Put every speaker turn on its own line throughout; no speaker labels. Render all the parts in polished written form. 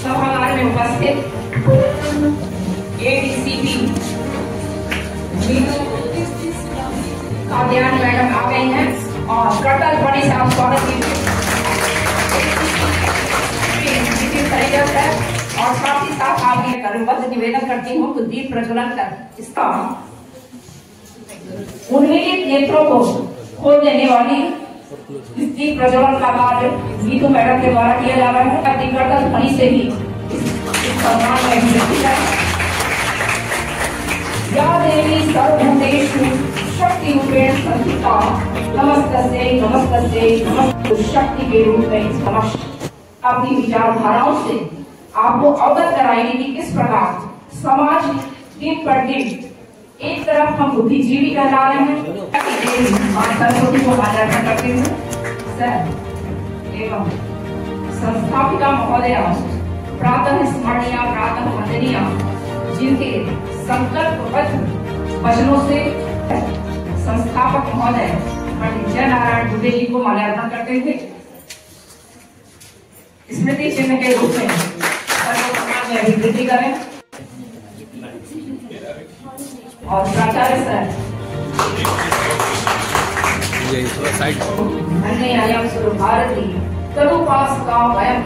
सभागार में उपस्थित एडीसीपी कादियानी मैडम आ गई हैं और कर्तल ध्वनि से आप स्वागत कीजिए। और साथ ही साथ आपके कर्मबद्ध निवेदन करती हूँ तो दीप प्रज्वलन कर इसका उन्मीलित नेत्रों को खोल देने वाली इस दीप प्रज्वलन का कार्य गीतू मैडम के द्वारा किया जा रहा है। दीप कर्तल ध्वनि से ही इस सम्मान में अभिव्यक्ति है। या देवी सर्वभूतेषु शक्ति रूपेण संस्थिता नमस्तस्यै नमस्तस्यै नमस्तु शक्ति के रूप में समस्त अपनी विचारधाराओं से आपको अवगत कराएंगे कि किस प्रकार समाज दिन पर दिन एक तरफ हम बुद्धिजीवी कहला रहे हैं सरस्वती को आदर करते हुए सर एवं संस्थापिका महोदया प्रातः स्मरणीय प्रातः वंदनीय जिनके संकल्पबद्ध वचनों से संस्थापक महोदय पंडित जय नारायण दुबे जी को माल्यार्पण करते हुए स्मृति चिन्ह के रूप में सर्वसम्मान में अभिवृद्धि करें। और प्राचार्य सर अन्य स्वरूप भारती तदुपासका वयं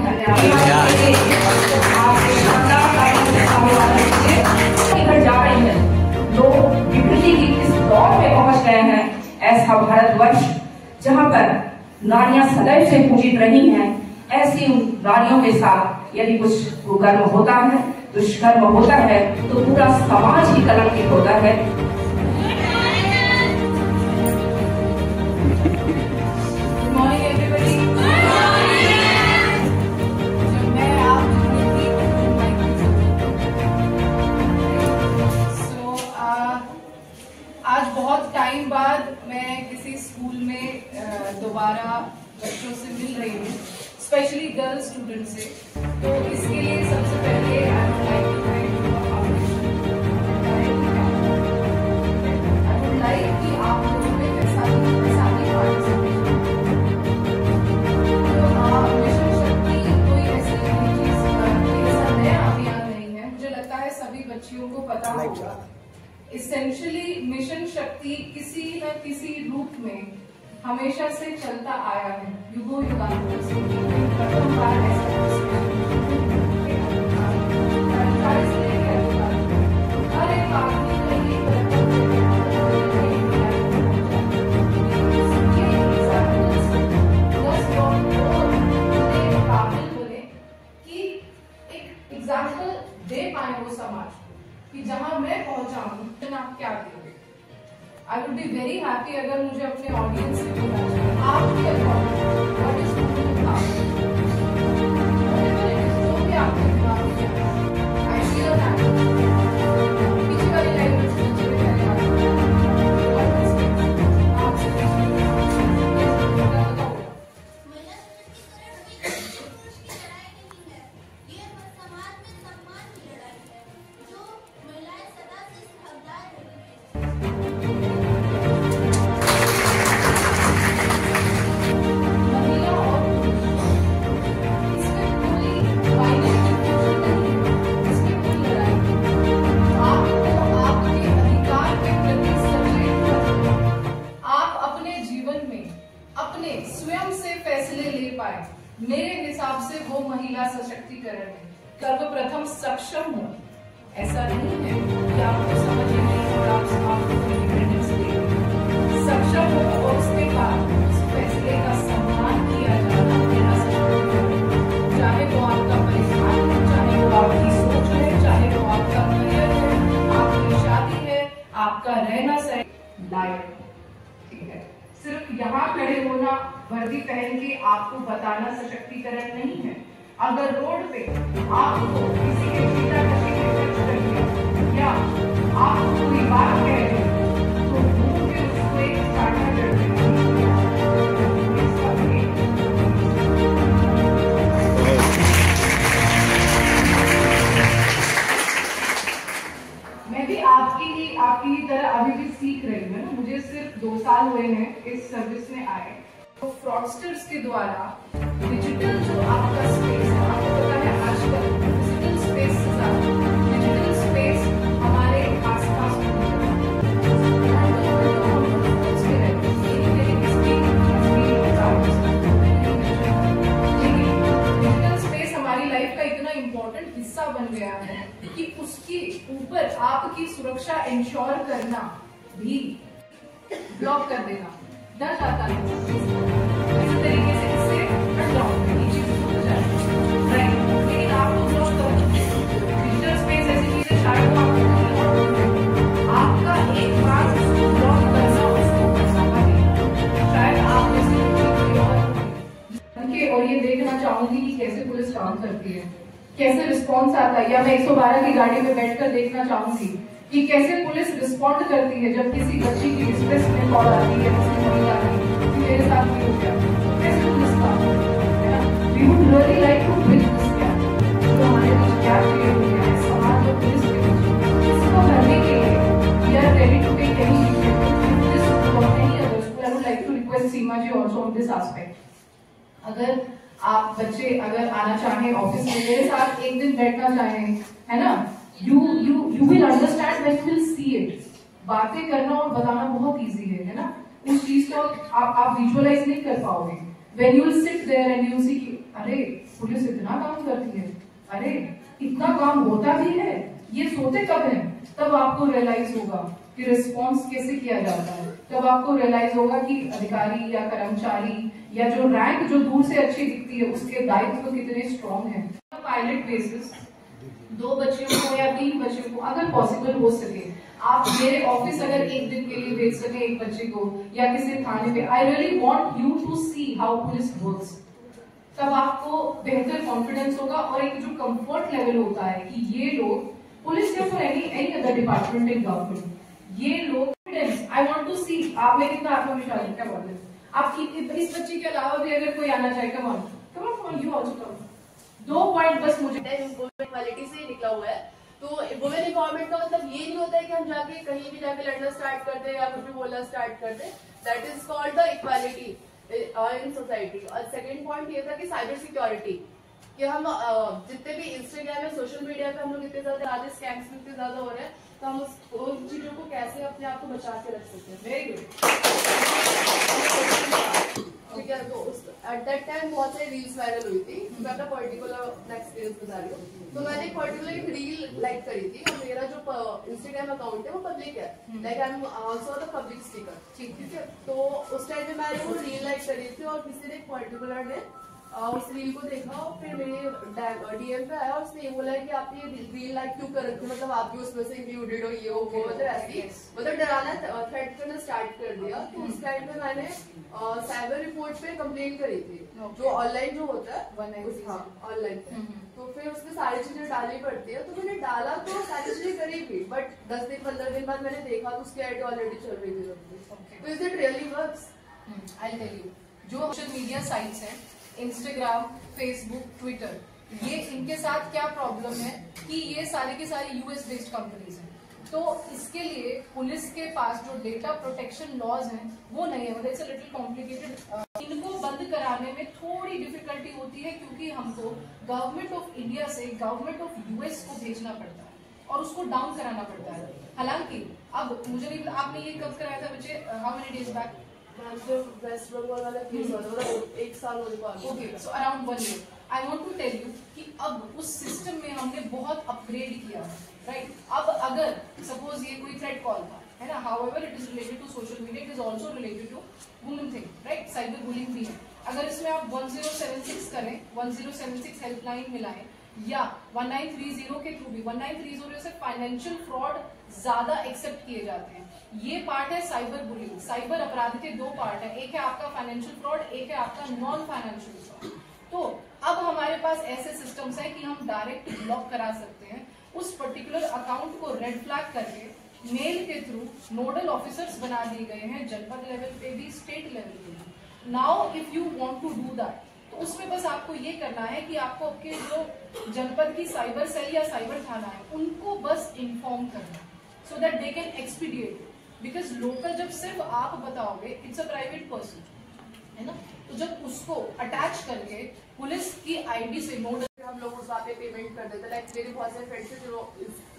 इधर जा रही है। लोग विकृति की किस दौर में पहुंच गए हैं। ऐसा भारतवर्ष जहां पर नारियां सदैव से पूजित रही हैं, ऐसी उन नारियों के साथ यदि कुछ कुकर्म होता है, दुष्कर्म होता है तो पूरा समाज ही कलंकित होता है। Good morning everybody.
आज बहुत टाइम बाद मैं किसी स्कूल में दोबारा बच्चों से मिल रही हूँ, स्पेशली गर्ल स्टूडेंट से। तो इसके लिए सबसे पहले कि आप लोगों ने मिशन शक्ति कोई ऐसी चीज ऐसा नया अभियान नहीं है। मुझे लगता है सभी बच्चियों को पता होगा। इसेंशियली मिशन शक्ति किसी न किसी रूप में हमेशा से चलता आया है, युगों युगांतरों से। प्रथम बार हर एक आदमी एग्जाम्पल दे पाए वो समाज कि जहां मैं पहुंचा हूं तो आप क्या करोगे। I would be very happy अगर मुझे अपने ऑडियंस से बोला जाए आपके अकॉर्डिंग व्हाट इज जो भी आपके दिमाग में आई फील दैट पीछे वाली लाइन में मेरे हिसाब से वो महिला सशक्तिकरण है। सर्वप्रथम सक्षम हो, ऐसा नहीं है कि आपको समझ नहीं और आपको इंडिपेंडेंस देंगे। सक्षम हो और उसके बाद उस फैसले का सम्मान किया जाना मेरा सशक्तिकरण। चाहे वो आपका परिश्रम है, चाहे वो आपकी सोच है, चाहे वो आपका आपका रहना सही लायक, ठीक है। सिर्फ यहाँ खड़े होना, वर्दी पहन के आपको बताना सशक्तिकरण नहीं है। अगर रोड पे आपको किसी के पिता कर दिया या आपको कोई बात कह रहे तो मुंह पे उसको एक चाटा जड़ आपकी तरह अभी भी सीख रही हूँ ना, मुझे सिर्फ 2 साल हुए हैं इस सर्विस में आए। तो फ्रॉडस्टर्स के द्वारा डिजिटल जो आपका स्पेस है, आपको पता है आजकल फिजिकल स्पेस से ज्यादा डिजिटल स्पेस हमारे आसपास डिजिटल स्पेस हमारी लाइफ का इतना इम्पोर्टेंट हिस्सा बन गया है कि उसके ऊपर आपकी सुरक्षा इंश्योर करना भी ब्लॉक कर देना डर जाता है। इस तरीके से इससे हट जाओ, ये चीज हो जाए राइट। लेकिन आपको ब्लॉक करो, डिजिटल स्पेस ऐसी चीज है शायद आपका एक बार उसको ब्लॉक करना, उसको करना नहीं, शायद आप जैसे और ये देखना चाहूंगी कि कैसे पुलिस काम करती है, कैसे रिस्पॉन्स आता है। या मैं 112 की गाड़ी में बैठकर देखना चाहूंगी कि कैसे पुलिस रिस्पॉन्ड करती है जब किसी बच्ची की डिस्ट्रेस में कॉल आती है, कि मेरे साथ भी हो गया, कैसे पुलिस काम है ना। We would really like to bridge this gap, जो हमारे बीच गैप क्रिएट हो गया है समाज और पुलिस के बीच। इसको करने के लिए we are ready to take any initiative this और any other school. I would like to request Seema ji also on this aspect. अगर आप बच्चे अगर आना चाहें ऑफिस में, मेरे साथ एक दिन बैठना चाहें, है ना, you will understand when you will see it. बातें करना और बताना बहुत इजी है ना, उस चीज को आप विजुअलाइज नहीं कर पाओगे। When you will sit there and you see कि अरे पुलिस इतना काम करती है, अरे इतना काम होता भी है, ये सोते कब है, तब आपको रियलाइज होगा कि रिस्पॉन्स कैसे किया जाता है। तब आपको रियलाइज होगा कि अधिकारी या कर्मचारी या जो रैंक जो दूर से अच्छी दिखती है उसके दायित्व कितने स्ट्रॉन्ग है। पायलट बेसिस 2 बच्चियों को या 3 बच्चियों को अगर पॉसिबल हो सके, आप मेरे ऑफिस अगर एक दिन के लिए भेज सके एक बच्चे को या किसी थाने पे, I really want you to see how police works. तब आपको बेहतर कॉन्फिडेंस होगा और एक जो कंफर्ट लेवल होता है कि ये लोग पुलिस या फिर any other department in government, ये लोग आई वांट टू सी आप में कितना आत्मविश्वास है। क्या बात है आपकी इस बच्चे के अलावा भी अगर कोई आना चाहे, come on you also come. 2 point बस मुझे
क्वालिटी से निकला हुआ है। तो वुमेन एम्पावरमेंट का मतलब ये नहीं होता है कि हम जाके कहीं भी जाके लड़ना स्टार्ट करते हैं या कुछ भी बोलना स्टार्ट करते हैं। That is called the equality in society. और सेकंड पॉइंट ये था कि साइबर सिक्योरिटी, कि हम जितने भी इंस्टाग्राम या सोशल मीडिया पे हम लोग इतने ज्यादा स्कैम्स इतने ज्यादा हो रहे हैं, तो हम उन चीजों को कैसे अपने आप को बचा के रख सकते हैं। Very good. ठीक है, तो एट दैट टाइम बहुत सारी रील्स वायरल हुई थी। मैं अपना पर्टिकुलर एक्सपीरियंस बता रही हूँ। तो मैंने एक पर्टिकुलर रील लाइक करी थी और मेरा जो इंस्टाग्राम अकाउंट है वो पब्लिक है, like I am also the public speaker. ठीक है, तो उस टाइम में मैंने वो रील लाइक करी थी और किसी ने एक पर्टिकुलर ने उस रील को देखा और फिर मेरे डीएम पे आया और उसने ये बोला है कि आप ये रील लाइक क्यों कर रहे हो, मतलब आप भी उसमें से इंक्लूडेड हो, ये हो वो, मतलब ऐसी मतलब डराना थ्रेट करना स्टार्ट कर दिया। तो उस टाइम में मैंने साइबर रिपोर्ट पे कंप्लेन करी थी, जो ऑनलाइन जो होता है ऑनलाइन पे। तो फिर उसमें सारी चीजें डालनी पड़ती है, तो मैंने डाला तो सारी चीजें करी भी, बट 10 दिन 15 दिन बाद मैंने देखा तो उसकी आईडी ऑलरेडी चल रही थी। तो is it really works?
I tell you, जो सोशल मीडिया साइट्स हैं इंस्टाग्राम, फेसबुक, ट्विटर, ये इनके साथ क्या प्रॉब्लम है कि ये सारी की सारी यूएस बेस्ड कंपनीज हैं। तो इसके लिए पुलिस के पास जो डेटा प्रोटेक्शन लॉज हैं वो नहीं है, मतलब इट्स अ लिटिल कॉम्प्लिकेटेड। इनको बंद कराने में थोड़ी डिफिकल्टी होती है क्योंकि हमको गवर्नमेंट ऑफ इंडिया से गवर्नमेंट ऑफ यूएस को भेजना पड़ता है और उसको डाउन कराना पड़ता है। हालांकि अब मुझे नहीं, आपने ये कब कराया था बच्चे, how many days back?
West Bengal वाला केस हुआ, 1 साल होने को आगे।
Okay, so around 1 year। I want to tell you कि अब उस सिस्टम में हमने बहुत अपग्रेड किया है, राइट। अब अगर सपोज ये कोई थ्रेट कॉल था, है ना, however it is related to social media, it is also related to women thing, right, cyber bullying भी है। अगर इसमें आप 1076 करें, 1076 हेल्पलाइन मिलाएं, या 1930 के थ्रू भी 1930 से फाइनेंशियल फ्रॉड ज्यादा एक्सेप्ट किए जाते हैं। ये पार्ट है साइबर बुलिंग। साइबर अपराध के दो पार्ट है, एक है आपका फाइनेंशियल फ्रॉड, एक है आपका नॉन फाइनेंशियल फ्रॉड। तो अब हमारे पास ऐसे सिस्टम्स हैं कि हम डायरेक्ट ब्लॉक करा सकते हैं उस पर्टिकुलर अकाउंट को रेड फ्लैग करके मेल के थ्रू नोडल ऑफिसर्स बना दिए गए हैं जनपद लेवल पे भी, स्टेट लेवल पे भी। Now if you want to do that, तो उसमें बस आपको ये करना है कि आपको आपके जो जनपद की साइबर सेल या साइबर थाना है उनको बस इन्फॉर्म करना, so that they can expediate. Because local जब सिर्फ आप बताओगे, इट्स अ प्राइवेट पर्सन है ना, तो जब उसको अटैच करके पुलिस की आईडी से नोट
हम लोग उस पे पेमेंट कर देते हैं। लाइक मेरे बहुत सारे फ्रेंड्स हैं जो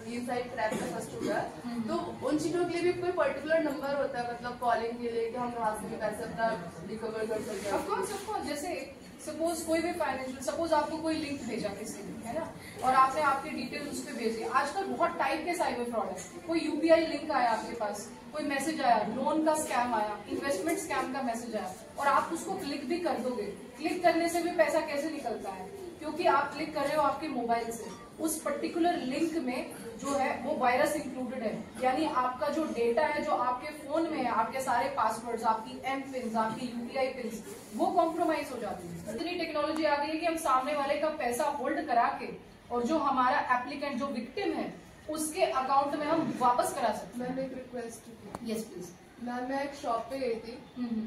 इस साइड ट्रैप में फंस चुका है, तो उन चीजों के लिए भी कोई पर्टिकुलर नंबर होता है, मतलब कॉलिंग के लिए कि हम वहां से भी पैसे अपना रिकवर कर सकते हैं।
ऑफकोर्स जैसे सपोज कोई भी फाइनेंशियल, सपोज आपको कोई लिंक भेजा किसी ने, है ना, और आपने आपकी डिटेल उस पर भेजी। आजकल बहुत टाइप के साइबर फ्रॉड है। कोई यूपीआई लिंक आया आपके पास, कोई मैसेज आया, लोन का स्कैम आया, इन्वेस्टमेंट स्कैम का मैसेज आया, और आप उसको क्लिक भी कर दोगे। क्लिक करने से भी पैसा कैसे निकलता है, क्योंकि आप क्लिक कर रहे हो आपके मोबाइल से। उस पर्टिकुलर लिंक में जो है वो वायरस इंक्लूडेड है, यानी आपका जो डेटा है जो आपके फोन में है, आपके सारे पासवर्ड्स, आपकी एम पिन, आपकी यूपीआई पिन, वो कॉम्प्रोमाइज हो जाती है। इतनी टेक्नोलॉजी आ गई है कि हम सामने वाले का पैसा होल्ड करा के और जो हमारा एप्लीकेंट, जो विक्टिम है, उसके अकाउंट में हम वापस करा सकते हैं।
मैंने एक रिक्वेस्ट की।
Yes please.
मैम मैं एक शॉप पे गई थी,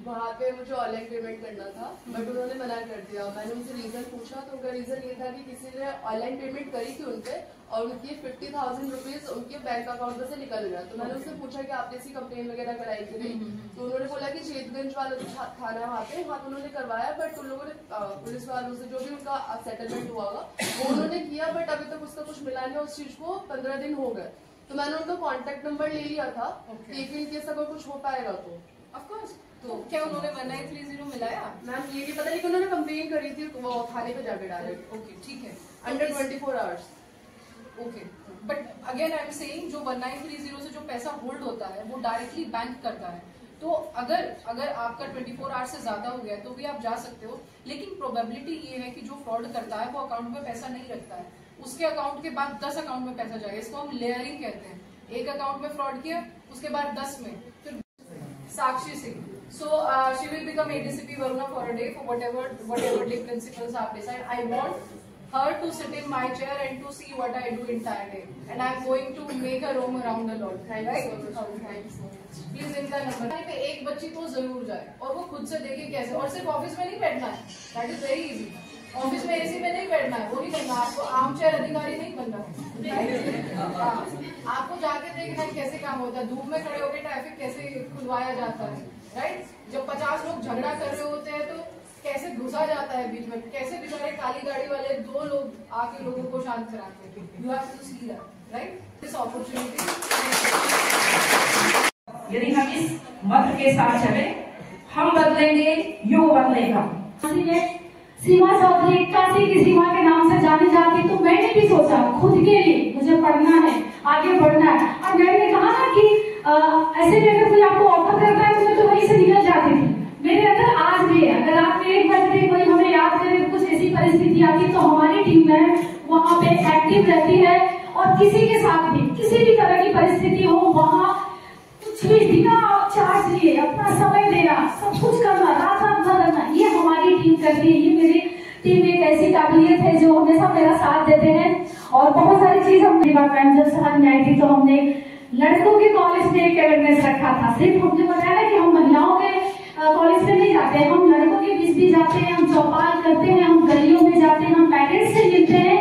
वहाँ पे मुझे ऑनलाइन पेमेंट करना था, बट उन्होंने मना कर दिया। मैंने उनसे रीजन पूछा, तो उनका रीजन ये था कि किसी ने ऑनलाइन पेमेंट करी थी उनपे और उनकी 50,000 रुपीज उनके बैंक अकाउंट में से निकल गया। तो मैंने उनसे पूछा कि आपने ऐसी कंप्लेन वगैरह कराई थी नहीं? तो उन्होंने बोला कि चेतगंज वाला जो थाना है वहाँ पे, वहाँ उन्होंने करवाया, बट उन लोगों ने पुलिस वालों से जो भी उनका सेटलमेंट हुआ होगा वो उन्होंने किया, बट अभी तक उसका कुछ मिला नहीं। उस चीज को 15 दिन हो गए। तो मैंने उनका कॉन्टेक्ट नंबर ले लिया था कि इन केस अगर कुछ हो पाएगा तो।
ऑफकोर्स। तो क्या उन्होंने 1930 मिलाया?
मैम ये नहीं पता, लेकिन उन्होंने कंप्लेन करी थी वो थाने पे जाके डायरेक्ट।
ओके ठीक है,
under 24 hours.
Okay, but again I am saying जो 1930 से जो पैसा होल्ड होता है वो डायरेक्टली बैंक करता है। तो अगर आपका 24 आवर्स से ज्यादा हो गया तो भी आप जा सकते हो, लेकिन प्रोबेबिलिटी ये है कि जो फ्रॉड करता है वो अकाउंट में पैसा नहीं रखता है, उसके अकाउंट के बाद 10 अकाउंट में पैसा जाएगा। इसको हम लेयरिंग कहते हैं। एक अकाउंट में फ्रॉड किया, उसके बाद 10 में, फिर साक्षी Singh, so she will become ADCP Varuna for a day for whatever day principals are decided. I want her to sit in my chair and to see what I do entire day, and I'm going to make her roam around a lot.
Thank you so much. Thank you so much.
Please इनका number पे एक बच्ची तो जरूर जाए और वो खुद से देखे कैसे, और सिर्फ ऑफिस में नहीं बैठना है, that is very easy. Office में एसी में नहीं बैठना है, वो नहीं करना आपको, आर्म चेयर अधिकारी नहीं बनना है। आपको जाके देखना है कैसे काम होता है, धूप में खड़े होकर ट्रैफिक कैसे खुलवाया जाता है, राइट। जब 50 लोग झगड़ा कर रहे होते हैं तो कैसे घुसा जाता है बीच में, कैसे बेचारे काली गाड़ी वाले 2 लोग आके लोगों को शांत कराते हैं। You have to see that, right, this opportunity.
यदि हम इस मंत्र के साथ चले, हम बदलेंगे, युग बदलेगा।
सीमा चौधरी 81 की सीमा के नाम से जानी जाती, तो मैंने भी सोचा खुद के लिए मुझे पढ़ना है, आगे बढ़ना है। और मैंने कहा ना कि ऐसे भी अगर कोई आपको ऑफर करता है तो मैं तो वहीं से निकल जाती थी। मेरे अंदर आज भी है, अगर आप 1 बजे कोई हमें याद करे, कुछ ऐसी परिस्थिति आती तो हमारी टीम है वहाँ पे एक्टिव रहती है, और किसी के साथ भी किसी भी तरह की परिस्थिति हो वहाँ कुछ भी बिना चार्ज लिए अपना समय देना, सब कुछ करना, रात भर करना, ये हमारी टीम करती है। ये मेरी टीम एक ऐसी काबिलियत है जो हमेशा मेरा साथ देते हैं। और बहुत सारी चीज हमने जब शहर में आई थी तो हमने लड़कों के कॉलेज में एक अवेयरनेस रखा था। सिर्फ हमने बताया कि हम महिलाओं के कॉलेज में नहीं जाते हैं, हम लड़कों के बीच भी जाते हैं, हम चौपाल करते हैं, हम गलियों में जाते हैं, हम पेरेंट्स से मिलते हैं।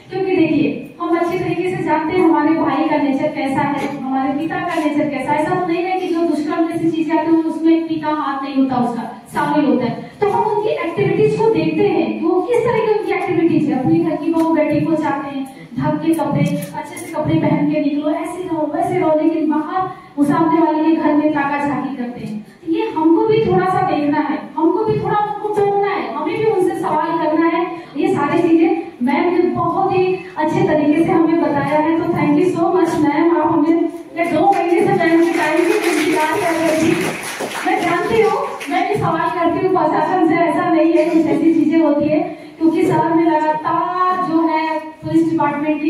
क्योंकि देखिए हम अच्छी तरीके से जानते हैं हमारे भाई का नेचर कैसा है, हमारे पिता का नेचर कैसा है। ऐसा तो नहीं है कि जो दुष्कर्म जैसी चीज आती है उसमें पिता हाथ नहीं होता, उसका शामिल होता है। तो हम उनकी एक्टिविटीज को देखते हैं, वो किस तरह की उनकी एक्टिविटीज है। अपनी घर की बहू बेटी को चाहते हैं ढक के कपड़े, अच्छे से कपड़े पहन के निकलो, ऐसे रहो वैसे रहो, लेकिन बाहर वो सामने वाले के घर में ताका झाकी करते हैं। ये हमको भी थोड़ा सा देखना है, हमको भी थोड़ा उनको टोकना है, हमें भी उनसे सवाल करना है। ये सारी चीजें मैम ने बहुत ही अच्छे तरीके से हमें बताया है, तो thank you so much ma'am. आप हमें 2 महीने से मैम के टाइम की इंतजार कर रही थी। मैं जानती हूँ, मैं भी सवाल करती हूँ प्रशासन से, ऐसा नहीं है, कुछ ऐसी चीजें होती है क्योंकि शहर में लगातार जो है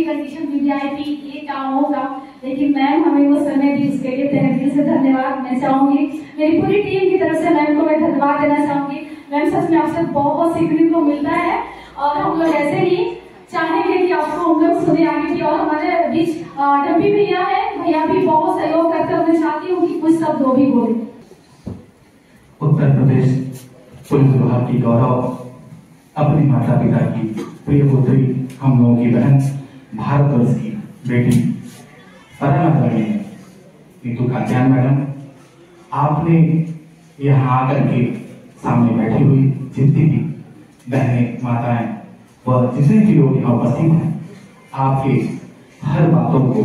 कंडीशन VIP ये काम होगा, लेकिन मैम हमें वो समय दी, उसके लिए तहे दिल से धन्यवाद मैं चाहूंगी। मेरी पूरी टीम की तरफ से मैम को मैं धन्यवाद देना चाहूंगी। मैम सच में आपसे बहुत सीखने को मिलता है और हम लोग ऐसे ही चाहेंगे कि आपको हम लोग सुने आगे की। और हमारे बीच डब्बी भैया है, भैया भी बहुत सहयोग करते हैं। मैं चाहती हूँ कि कुछ शब्द वो भी बोले।
उत्तर प्रदेश पुलिस विभाग की गौरव, अपने माता पिता की प्रिय पुत्री, हम लोगों की बहन, भारतवर्ष की बेटी परम आदरणीय नीतू कात्यायन मैडम, आपने यहाँ आकर के सामने बैठी हुई जितनी भी बहनें, माताएं व जितने भी लोग यहाँ उपस्थित हैं, आपके हर बातों को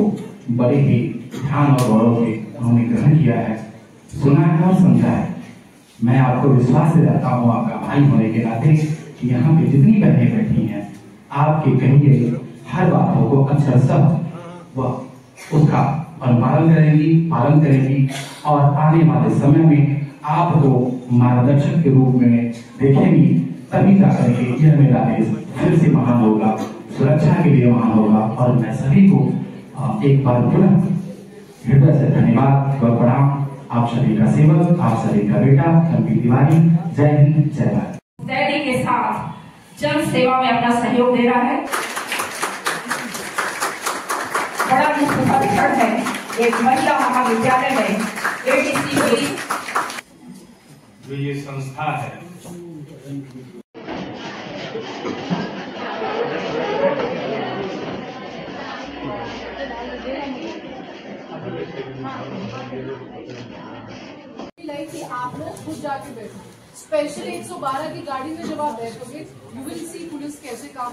बड़े ही ध्यान और गौरव से उन्होंने ग्रहण किया है, सुना है और समझा है। मैं आपको विश्वास दिलाता हूँ आपका भाई होने के नाते कि यहाँ पे जितनी बहनें बैठी हैं, आपके कहिए हर बातों को अक्षरशः वह उसका अनुपालन करेंगी, पालन करेंगी और आने वाले समय में आपको मार्गदर्शक के रूप में देखेंगी। तभी जाकर के यह मेरा देश फिर से महान होगा, सुरक्षा के लिए महान होगा। और मैं सभी को एक बार पुनः हृदय से धन्यवाद व प्रणाम। आप सभी का सेवक, आप सभी का बेटा एमपी तिवारी। जय हिंद, जय भारत।
मुस्तैदी के साथ जन सेवा में अपना सहयोग दे रहा है। बड़ा ही सुखद क्षण है, एक महिला महाविद्यालय में ADC हुई।
जो ये संस्था है,
लाइक कि आप लोग खुद जाके बैठो, स्पेशली 112 की गाड़ी में जब आप बैठोगे, यू विल सी पुलिस कैसे काम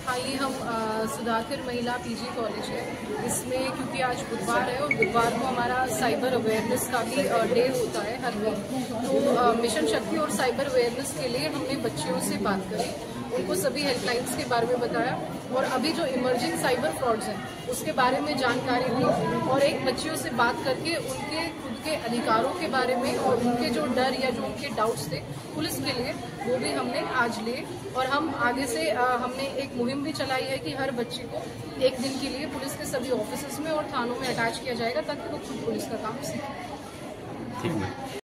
हाँ, ये हम सुधाकर महिला PG कॉलेज है। इसमें क्योंकि आज बुधवार है और बुधवार को हमारा साइबर अवेयरनेस का भी डे होता है हर वीक, तो मिशन शक्ति और साइबर अवेयरनेस के लिए हमने बच्चियों से बात करी, उनको सभी हेल्पलाइंस के बारे में बताया और अभी जो इमर्जिंग साइबर फ्रॉड्स हैं उसके बारे में जानकारी दी और एक बच्चियों से बात करके उनके खुद के अधिकारों के बारे में और उनके जो डर या जो उनके डाउट्स थे पुलिस के लिए, वो भी हमने आज लिए। और हम आगे से हमने एक मुहिम भी चलाई है कि हर बच्ची को एक दिन के लिए पुलिस के सभी ऑफिसेज में और थानों में अटैच किया जाएगा ताकि वो खुद पुलिस का काम सीखे।